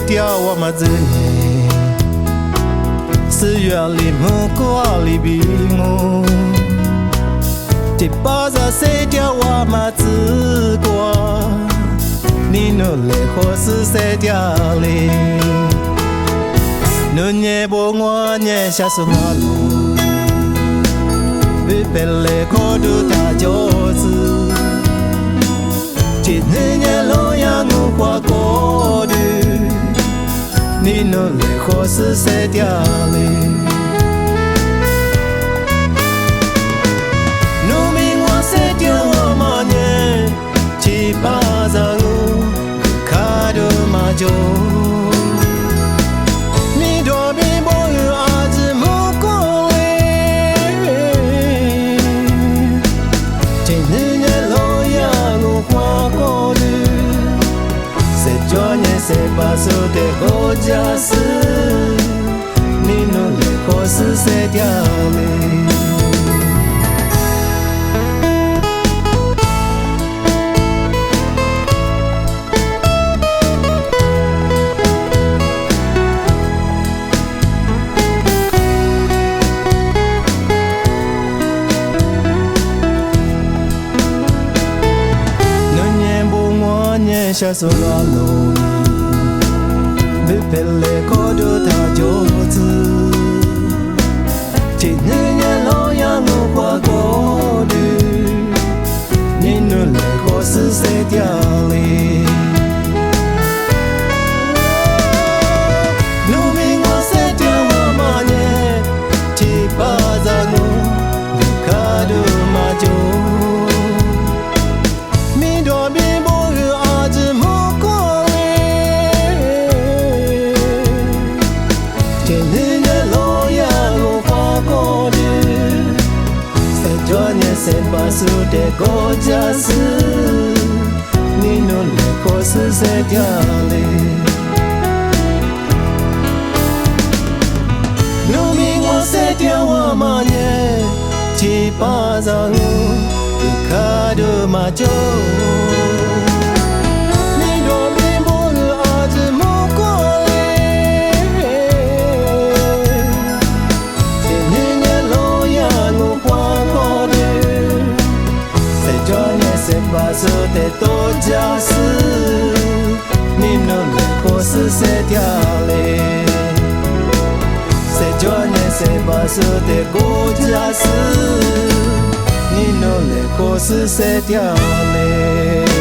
掉我们子女4月里木瓜里比我第8日谁掉我们子瓜你努力或是谁掉哩努年不我年下手花路被别人看到他就是今年老杨我花过的你努力或是谁掉哩努命我谁掉我嘛年七八张卡的嘛就你多比不有阿子木过嘞今年老杨我花过的谁叫你谁把手的国家事你努力或是谁掉嘞下手拉路被别人看到他就是今年老杨我花过的你努力或是谁掉哩努命我谁掉我嘛年七八张我看到嘛就你多比谁把手的国家事你努力或是谁掉哩努命我谁掉我嘛年七八张我卡的嘛就把手的多家事你努力或是谁掉嘞谁叫你谁把手的国家事你努力或是谁掉嘞